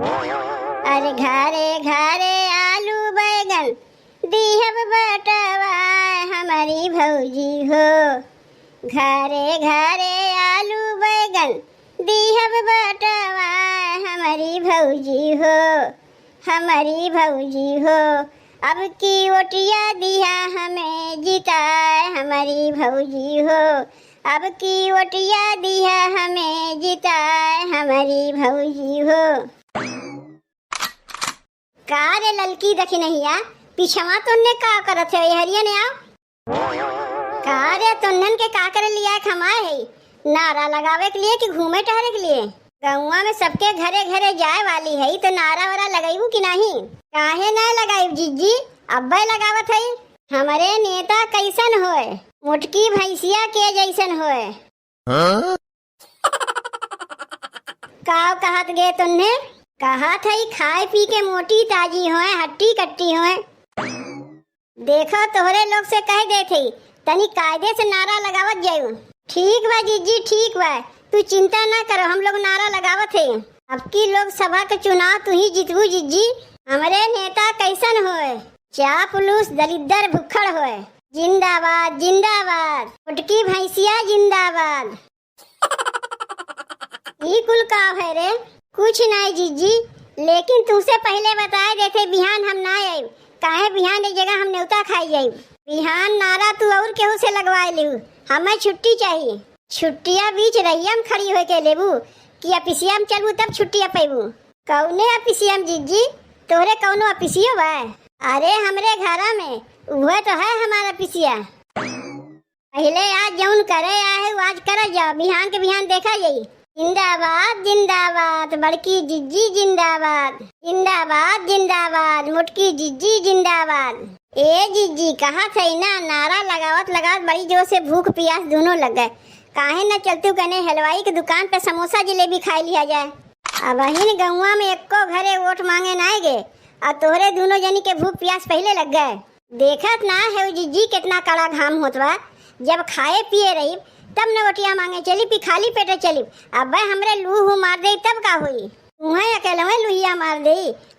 अरे घरे घरे आलू बैगन दिहब बटवा हमारी भौजी हो। घरे घरे आलू बैगन दिहब बटवा हमारी भौजी हो, हमारी भौजी हो। अब की ओटिया दिया हमें जिताए हमारी भौजी हो। अब की ओटिया दिया हमें जिताए हमारी भौजी हो। का रे ललकी देखी नहीं आ पिछवा तुन्ने का करत है हरिया ने आओ। का रे तुन्नन के का करे लिया खमाए है नारा लगावे के लिए कि घूमे टहरे के लिए? गौवा में सबके घरे घरे जाए वाली है तो नारा वारा लगाईबू कि नहीं? काहे ना लगाईब जीजी, अब्बे लगावत है। हमारे नेता कैसन होए? मुटकी भैंसिया के जैसन होए। काव कहत गे तुन्ने? कहा था खाए पी के मोटी ताजी होए हट्टी कट्टी होए। देखो तोहरे लोग से कह दे थे तनी कायदे से नारा लगावत जायू। ठीक बा जीजी ठीक बा, तू चिंता ना करो, हम लोग नारा लगावत है। अब की लोग सभा के चुनाव तू ही जीतबू जीजी। हमारे नेता कैसन होए? चापलूस दलिद्दर भुक्खड़ होए। जिंदाबाद जिंदाबाद, मुटकी भैंसिया जिंदाबाद। ये कुल काव है रे? कुछ नहीं जीजी, लेकिन तुमसे पहले बताए देते बिहान हम ना आए। काहे बिहान एक जगह हम न्योता खाई जाई। बिहान नारा तू और केहू से लगवाए लिहू, हमें छुट्टी चाहिए। छुट्टिया बीच रहिया में खड़ी होके लेबू कि अपिसिया में चलबू तब छुट्टिया पैबू? कौने अपिसिया में जीजी? तोहरे कौनो अपिसियो बा? अरे हमरे घरा में वह तो है हमारा अपिसिया। पहले आज जौन करे आए आज कर जाओ, बिहान के बिहान देखा जाई। जिंदाबाद जिंदाबाद बड़की जिज्जी जिंदाबाद, जिंदाबाद जिंदाबाद मुटकी जिज्जी जिंदाबाद। ए जिज्जी कहाँ थे ना नारा लगावत लगावत बड़ी जोर से भूख प्यास दोनों लग गए। काहे न चलतू कने हलवाई की दुकान पे समोसा जलेबी खाई लिया जाए। अब ही गौवा में एको घरे वोट मांगे ना गे और तोहरे दोनों जनी के भूख प्यास पहले लग गए। देखत ना है जिज्जी कितना कड़ा घाम होत बा। जब खाए पिए रही तब न वटिया मांगे चली पी खाली पेटे चली। अब हमरे लूह मार दे तब का हुई? तुम्हें अकेले में लुहिया मार दे,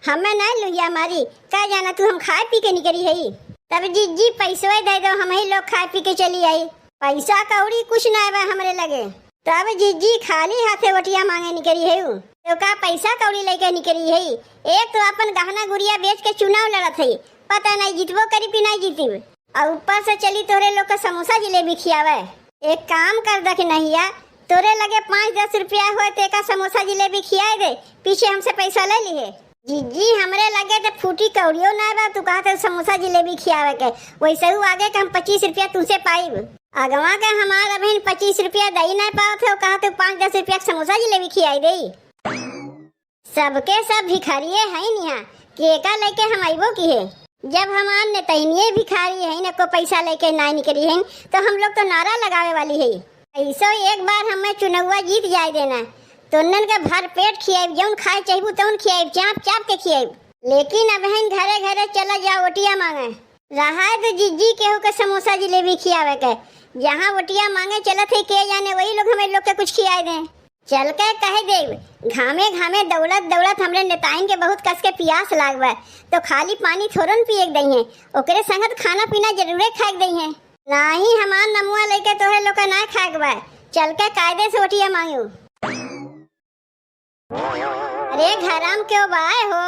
हमें नहीं लुहिया मारी। क्या जाना तू हम खाए पी के निकली है? तब जीजी पैसा दे दो, हम ही लोग खाए पी के चली आई। पैसा कौड़ी कुछ ना है हमरे लगे। तब जीजी खाली हाथे वटिया मांगे निकली है तो का पैसा कौड़ी लेके निकली है? एक तो अपन गहना गुड़िया बेच के चुनाव लड़त है, पता नहीं जीतबो करी पी नहीं जीती। और ऊपर से चली तोरे लोग का समोसा जलेबी खियावे। एक काम कर दख नहिया, तोरे लगे 5-10 रुपया हो ते का समोसा जलेबी खियाए दे, पीछे हमसे पैसा ले ली है। जीजी हमरे लगे तो फूटी कौड़ियों ना बा, तू कहते समोसा जलेबी खियावे के। वैसे ही आगे का हम 25 रुपया तुमसे पाइब। अगवा के हमारा बहन 25 रुपया दही ना पाओ थे, कहते 5-10 रुपया समोसा जलेबी खियाई दे। सबके सब भिखारिये है निहा के का लेके हम आइबो की है? जब हमार नेतैनिये भिखारी है न को पैसा लेके ना निकली है तो हम लोग तो नारा लगावे वाली है। ऐसा एक बार हमें चुनावा जीत जाए देना तो नन के भर पेट खियाब, जौन खाए चाहिए तौन खियाब, चाप चाप के खियाब। लेकिन अब घरे घरे चला जाओ वटिया मांगे रहा है तो जीजी केहू के समोसा जलेबी खियावे के। जहाँ वटिया मांगे चलत है के जाने वही लोग हमें लोग के कुछ खियाए दे। चल के कहे दे घामे घामे दौलत दौलत हमरे नेताइन के बहुत कस के प्यास लागबा तो खाली पानी थोड़न पिए दई है, ओकरे संगत खाना पीना जरूरे खाए दई है। नाही हमार नमुआ लेके तोहरे लोग का ना खाए बा। चल के कायदे से वटिया मांगू। अरे घराम क्यों बाय हो?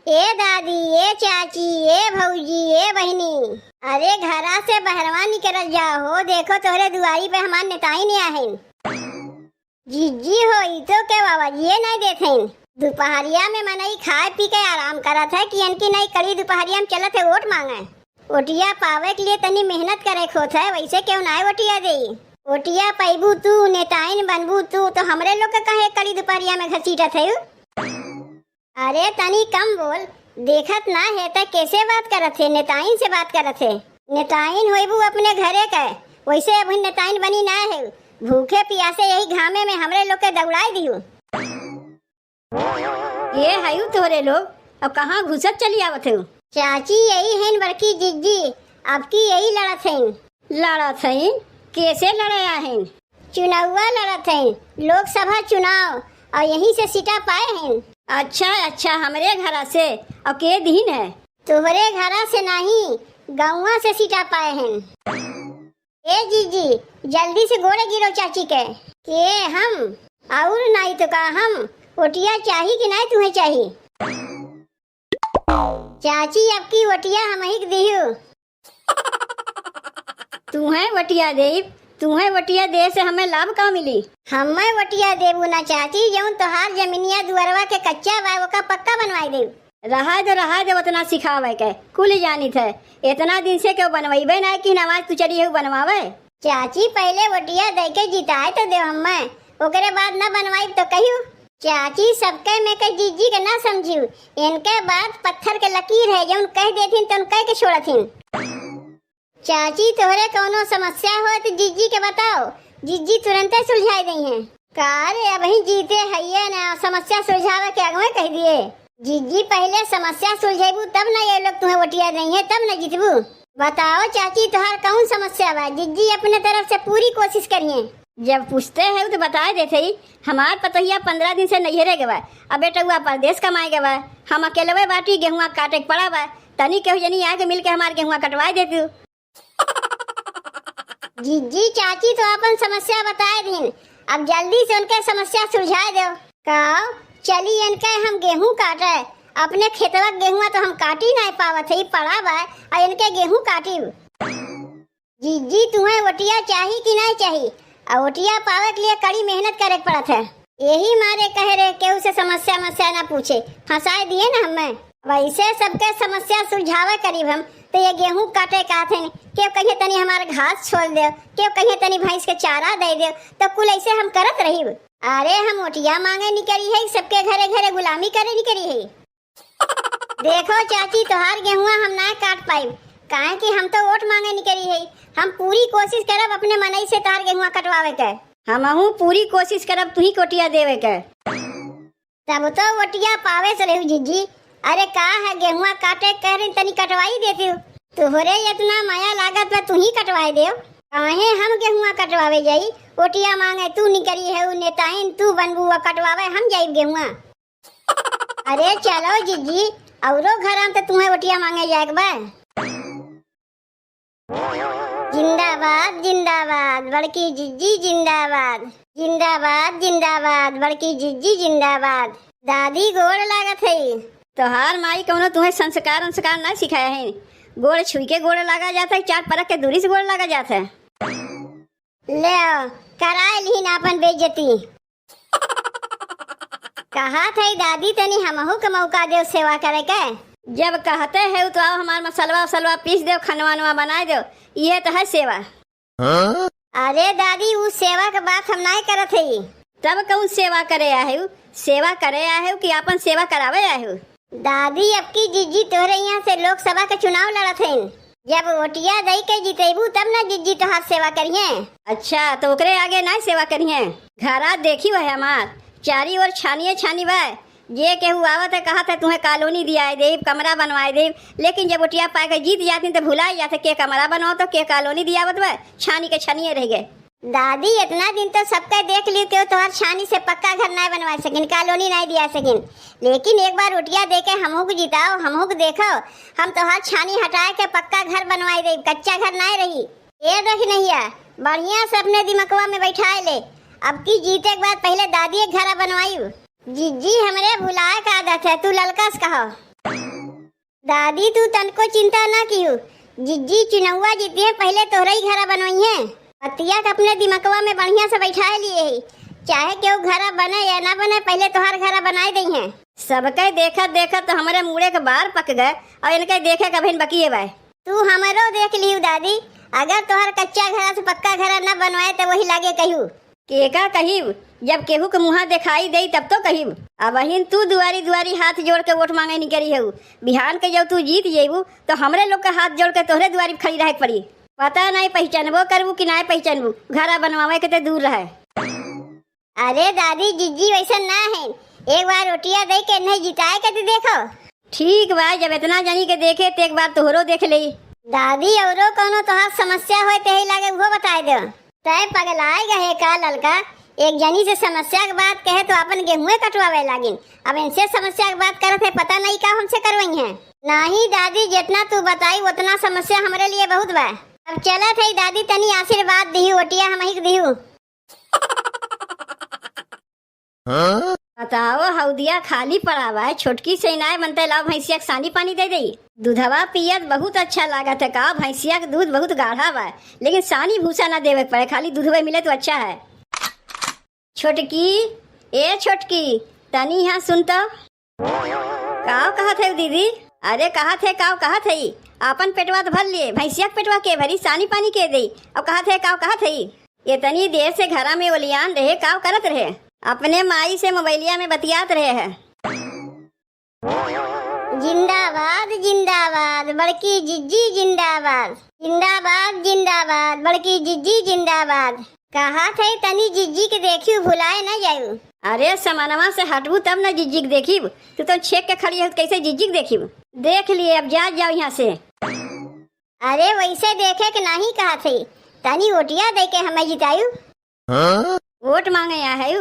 ए दादी, ए चाची, ए भौजी, ए बहनी, अरे घरा से बहरवा निकल जाओ। देखो तोहरे दुआरी पे हमार नेताई ने आहे। जीजी हो तो के बाबा ये नहीं देते। दोपहरिया में मनई खाए पी के आराम करत है कि इनकी नहीं कड़ी दोपहरिया में चलत है वोट मांगे। ओटिया पावे के लिए तनी मेहनत करे खोत है, वैसे क्यों ना ओटिया दे? ओटिया पैबू तू, नेताइन बनबू तू, तो हमरे लोग के कहे कड़ी दोपहरिया में घसीटत है। अरे तनी कम बोल, देखत ना है तो कैसे बात करत है? नेताइन से बात करत है। नेताइन होइबू अपने घरे के, वैसे अभी नेताइन बनी ना है। भूखे प्यासे यही घामे में हमरे लोग के दौड़ाई दियो। ये हयू तोरे लोग अब कहाँ घुसत चली आवत है? चाची यही है बड़की जिज्जी, अब की यही लड़त है। लड़त है? कैसे लड़े हैं? चुनावा लड़त है, लोकसभा चुनाव, और यहीं से सीटा पाए हैं। अच्छा अच्छा, हमरे घरा से और के दिन है? तोहरे घरा से नहीं, गौवा से सीटा पाए हैं। ए जीजी, जल्दी से गोड़े गिरो चाची के हम और नहीं तो का हम ओटिया चाही कि नहीं तुम्हें चाहिए? चाची अब की ओटिया हम ही दियो। तुम्हें वटिया देव, तुम्हें वटिया दे से हमें लाभ का मिली? हमें वटिया देबू ना चाची, जौन तोहार जमीनिया दुअरवा के कच्चा बा ओका पक्का बनवाई देव। रहा दे उतना सिखावे के कुल जानी थे। इतना दिन से क्यों बनवाइबे ना कि नमाज तू चढ़ी है बनवावे? चाची पहले वटिया दे के जिताए तो देव हमें, ओकरे बाद न बनवाई तो कहियो। चाची सबके में के जीजी के ना समझियो, इनके बाद पत्थर के लकीर है जौन कह देथिन तन कह के छोड़थिन। चाची तोहरे कोनो समस्या हो तो जीजी के बताओ, जीजी तुरंत सुलझाई दी है। कार अब ही जीते है ना, समस्या सुलझावे के आगे कह दिए। जीजी पहले समस्या सुलझेबू तब ना ये लोग तुम्हें वोटिया देंगे, तब ना जीतबू। बताओ चाची तोहार कौन समस्या बा? जीजी अपने तरफ से पूरी कोशिश करिए। जब पूछते हैं तो बता देते ही। हमार पतोहिया 15 दिन से नहीं रह गवा, अब बेटा हुआ परदेश कमाए गवा। हम अकेले बाटी गेहुआ काटे के पड़ा बा, तनी केहू जनी आके मिल के हमार गेहुआ कटवा देती। जीजी चाची तो अपन समस्या बताए दिन, अब जल्दी से उनके समस्या सुलझाए दो। कहो चली इनके हम गेहूं काटे, अपने खेतवा गेहुआ तो हम काटी नहीं पावत है, पड़ा बा और इनके गेहूं काटी। जीजी तुम्हें वटिया चाहिए कि नहीं चाहिए? और वटिया पावे के लिए कड़ी मेहनत करे पड़त है। यही मारे कह रहे केहू से समस्या ना पूछे, फंसाए दिए ना हमें। वैसे सबके समस्या सुलझावे करीब हम तो ये गेहूं काटे का थे, क्यों कहिए तनी हमारे घास छोड़ दे, क्यों कहिए तनी भैंस के चारा दे दे, तो कुल ऐसे हम करत रही। अरे हम ओटिया मांगे निकली है, सबके घरे घरे गुलामी करे निकली है। देखो चाची तोहार गेहुआ हम ना काट पाई, काहे कि हम तो वोट मांगे निकली है। हम पूरी कोशिश करब अपने मनई से तोहार गेहुआ कटवावे के। हमहू पूरी कोशिश करब तुही कोटिया देवे के। तब तो वोटिया पावे से रहू जीजी। अरे का है गेहुआ काटे कह रही तनी कटवाई देती हूँ, तुहरे इतना माया लागत में तू ही कटवाई दे। काहे हम गेहुआ कटवावे जाई? ओटिया मांगे तू निकली है, नेताइन तू बनबू कटवावे हम जाई गेहुआ। अरे चलो जीजी, औरो घर हम तो तुम्हें ओटिया मांगे जाए बा। जिंदाबाद जिंदाबाद बड़की जीजी जिंदाबाद, जिंदाबाद जिंदाबाद बड़की जीजी जिंदाबाद। दादी गोड़ लागत है। तोहार माई कौनो तुम्हें संस्कार ना सिखाया है? गोड़ छुई के गोड़ लगा जाता है, 4 परख के दूरी से गोड़ लगा जाता है। ले कराए ली ना अपन बेइज्जती। कहा थे दादी तनी हमहू के मौका दे सेवा करे के। जब कहते है तो आओ हमार मसलवा पीस दो, खनवा बना दो, ये तो है सेवा। अरे दादी उस सेवा के बात हम नहीं करत है। तब कौन सेवा करे आए? सेवा करे आए कि अपन सेवा करावे आए? दादी अब की जीजी तोहरे यहाँ से लोकसभा के चुनाव लड़त है, जब वोटिया दई के जीतेबू तब ना जीजी तोहार सेवा करिए। अच्छा तो ओकरे आगे ना सेवा करिए? घरा देखी वह हमार चारी ओर छानी बा, ये केहू आवत है कहा था तुम्हें कॉलोनी दिया दे, कमरा बनवाए दे, लेकिन जब वोटिया पा के जीत जाती तो भुला जाते के कमरा बनवाओ तो के कॉलोनी दियावत बा, छानी के छानिए रह गए। दादी इतना दिन तो सबका देख ली तो तोहर छानी से पक्का घर नहीं बनवा सकिन, कॉलोनी नहीं दिया सकिन, लेकिन एक बार रोटिया दे के हमहू को जिताओ, हमहू को देखो, हम तोहर छानी हटाए के पक्का घर बनवाई दे, कच्चा घर नहीं रही। ये देख नहीं है बढ़िया से अपने दिमकवा में बैठाए ले। अब की जीते के बाद पहले दादी एक घर बनवाई। जीजी हमरे भुलाए का आदत है, तू ललकस कहो। दादी तू तनको चिंता ना कियो, जीजी चुनौआ जीती है पहले तोहरा ही घर बनवाई है। पतिया के अपने दिमकवा में बढ़िया से बैठा लिए है, चाहे क्यों घर बने या ना बने पहले तोहार घर बनाए दी है। सबके देखत तो हमारे मुड़े के बाहर पक गए और इनके देखे कभी बकिए बाय। तू हमारो देख लियो दादी, अगर तोहार कच्चा घर से पक्का घर न बनवाए तो वही लागे कहू केका कहिब, जब केहू के मुँह दिखाई दे तब तो कहिब। अब अहिन तू दुआरी हाथ जोड़ के वोट मांगे नहीं करी है, बिहान के जब तू जीत जेबू तो हमरे लोग के हाथ जोड़ के तोहरे दुआरी खड़ी रहे पड़ी। पता नहीं पहचानबो करबू कि नहीं पहचानबू, घर बनवावे के ते दूर रहे। अरे दादी जीजी वैसा ना है, एक बार रोटिया दे के नहीं जिताए के देखो। ठीक बा, जब इतना जानी के देखे तो एक बार तोहरो देख ले। दादी औरो कोनो तोहार समस्या होए ते ही लागे वो बताए दो। तय पगलाए गए का ललका, एक जनी से समस्या की बात कहे तो अपन गेहूं कटवावे लागिन। अब इनसे समस्या की बात करत है, पता नहीं का हमसे करवाई है। नहीं दादी, जितना तू बताई उतना समस्या हमारे लिए बहुत बा। अब चला थे दादी, तनी आशीर्वाद दी, ओटिया हम ही दी। बताओ, हौदिया खाली पड़ा हुआ है, छोटकी से इनाय बनते लाओ भैंसिया के सानी पानी दे दई। दूधवा पियत बहुत अच्छा लागत है का, भैंसिया का दूध बहुत गाढ़ा हुआ है, लेकिन सानी भूसा ना देवे पड़े, खाली दूधवा मिले तो अच्छा है। छोटकी, ए छोटकी, तनी यहाँ सुनता। काव कहा थे दीदी? अरे कहा थे काव कहा थे? आपन पेटवा तो भर लिए, भैंसिया के पेटवा के भरी, सानी पानी के दई। अब कहा थे काव कहा थे? इतनी देर से घरा में ओलियान रहे, काव करत रहे? अपने माई से मोबाइलिया में बतियात रहे है। जिंदाबाद जिंदाबाद बड़की जिज्जी, जिंदाबाद जिंदाबाद जिंदाबाद बड़की जिज्जी, जिंदाबाद। कहा थे तनी जिज्जी के देखियो, भुलाए न जायू। अरे समानवा से हटबू तब न जिज्जी के देखीब, तू तो छेक के खड़ी है, कैसे जिज्जी के देखीब? देख लिए, अब जा जाओ यहाँ से। अरे वैसे देखे के नहीं कहा थे, तनी ओटिया दे के हमें जितायू। वोट मांगे यहाँ है,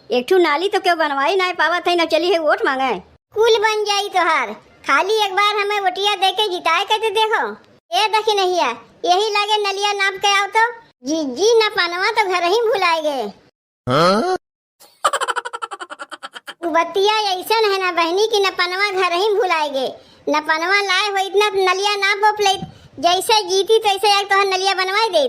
एक ठू नाली तो क्यों बनवाई ना पावा थे, न चली है वोट मांगे। कुल बन जाई तोहार, खाली एक बार हमें वोटिया दे के जिताए कहते देखो। ये देखी नहीं है, यही लगे नलिया नाप के आओ तो जीजी न पनवा तो घर ही भुलाए गए। बतिया ऐसा है ना बहनी की न पनवा घर ही भुलाए गए, न पनवा लाए हो इतना नलिया ना बोप ले, जैसे जीती तैसे एक तो नलिया बनवाई दे।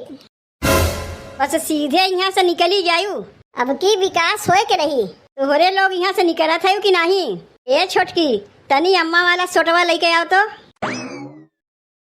बस सीधे यहाँ से निकली जायू, अब की विकास होए के रही। तोहरे लोग यहाँ से निकलत है कि नहीं? ए छोटकी, तनी अम्मा वाला सोटवा लेके आओ तो।